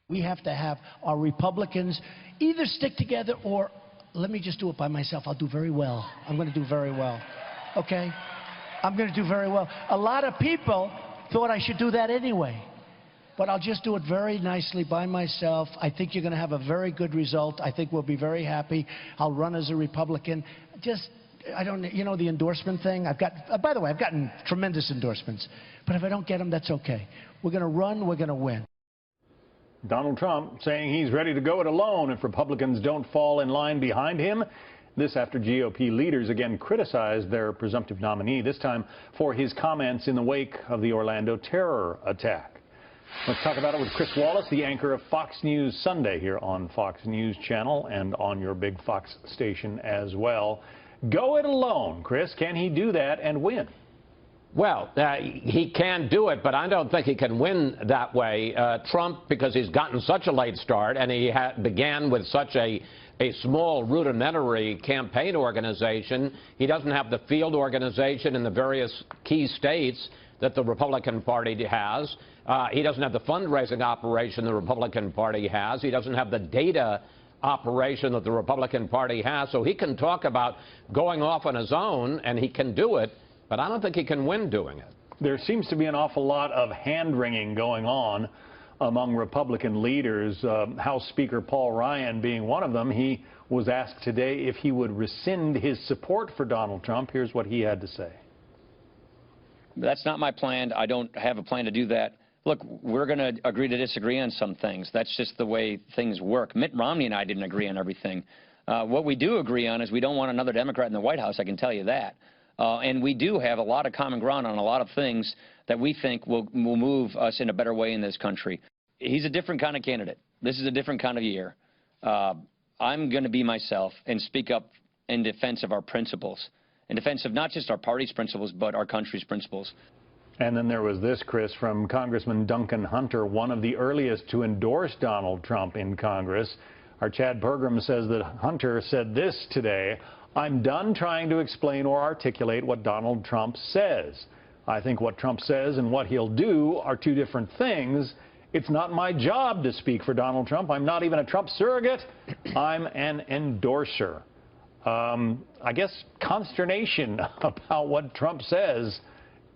We have to have our Republicans either stick together or let me just do it by myself. I'll do very well. I'm going to do very well. Okay? I'm going to do very well. A lot of people thought I should do that anyway. But I'll just do it very nicely by myself. I think you're going to have a very good result. I think we'll be very happy. I'll run as a Republican. I don't, you know, the endorsement thing. By the way, I've gotten tremendous endorsements. But if I don't get them, that's okay. We're going to run. We're going to win. Donald Trump saying he's ready to go it alone if Republicans don't fall in line behind him. This after GOP leaders again criticized their presumptive nominee, this time for his comments in the wake of the Orlando terror attack. Let's talk about it with Chris Wallace, the anchor of Fox News Sunday here on Fox News Channel and on your big Fox station as well. Go it alone, Chris. Can he do that and win? Well, he can do it, but I don't think he can win that way. Trump, because he's gotten such a late start and he began with such a small rudimentary campaign organization, he doesn't have the field organization in the various key states that the Republican Party has. He doesn't have the fundraising operation the Republican Party has. He doesn't have the data operation that the Republican Party has. So he can talk about going off on his own, and he can do it, but I don't think he can win doing it. There seems to be an awful lot of hand-wringing going on among Republican leaders, House Speaker Paul Ryan being one of them. He was asked today if he would rescind his support for Donald Trump. Here's what he had to say. That's not my plan. I don't have a plan to do that. Look, we're going to agree to disagree on some things. That's just the way things work. Mitt Romney and I didn't agree on everything. What we do agree on is we don't want another Democrat in the White House, I can tell you that. And we do have a lot of common ground on a lot of things that we think will move us in a better way in this country. He's a different kind of candidate. This is a different kind of year. I'm going to be myself and speak up in defense of our principles, in defense of not just our party's principles, but our country's principles. And then there was this, Chris, from Congressman Duncan Hunter, one of the earliest to endorse Donald Trump in Congress. Our Chad Pergram says that Hunter said this today: "I'm done trying to explain or articulate what Donald Trump says. I think what Trump says and what he'll do are two different things. It's not my job to speak for Donald Trump. I'm not even a Trump surrogate. I'm an endorser." I guess consternation about what Trump says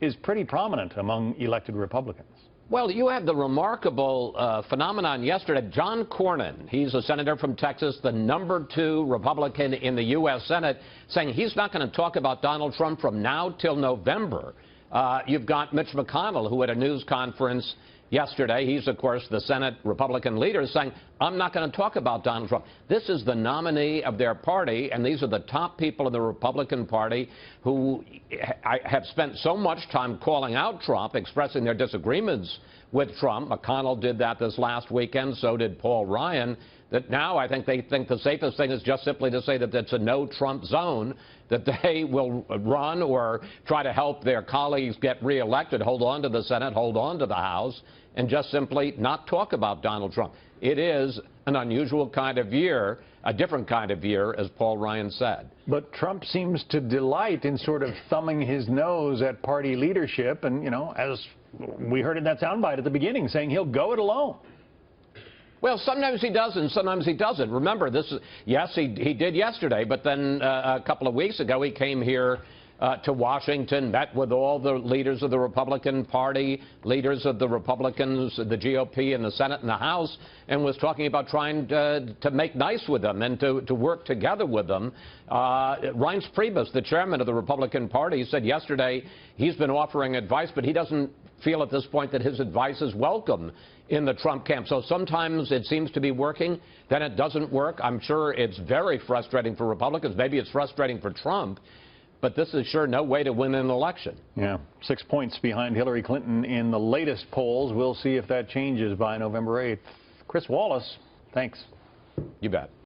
is pretty prominent among elected Republicans. Well, you had the remarkable phenomenon yesterday. John Cornyn, he's a senator from Texas, the #2 Republican in the U.S. Senate, saying he's not going to talk about Donald Trump from now till November. You've got Mitch McConnell, who at a news conference yesterday, he's, of course, the Senate Republican leader, saying, I'm not going to talk about Donald Trump. This is the nominee of their party, and these are the top people in the Republican Party who have spent so much time calling out Trump, expressing their disagreements with Trump. McConnell did that this last weekend, so did Paul Ryan, that now I think they think the safest thing is just simply to say that it's a no-Trump zone, that they will run or try to help their colleagues get reelected, hold on to the Senate, hold on to the House, and just simply not talk about Donald Trump. It is an unusual kind of year, a different kind of year, as Paul Ryan said. But Trump seems to delight in sort of thumbing his nose at party leadership, and, you know, as we heard in that soundbite at the beginning, saying he'll go it alone. Well, sometimes he does and sometimes he doesn't. Remember, this is, yes, he did yesterday, but then a couple of weeks ago he came here to Washington, met with all the leaders of the Republican Party, leaders of the Republicans, the GOP in the Senate and the House, and was talking about trying to make nice with them and to work together with them. Reince Priebus, the chairman of the Republican Party, said yesterday he's been offering advice, but he doesn't feel at this point that his advice is welcome in the Trump camp. So sometimes it seems to be working, then it doesn't work. I'm sure it's very frustrating for Republicans. Maybe it's frustrating for Trump. But this is sure no way to win an election. Yeah, 6 points behind Hillary Clinton in the latest polls. We'll see if that changes by November 8th. Chris Wallace, thanks. You bet.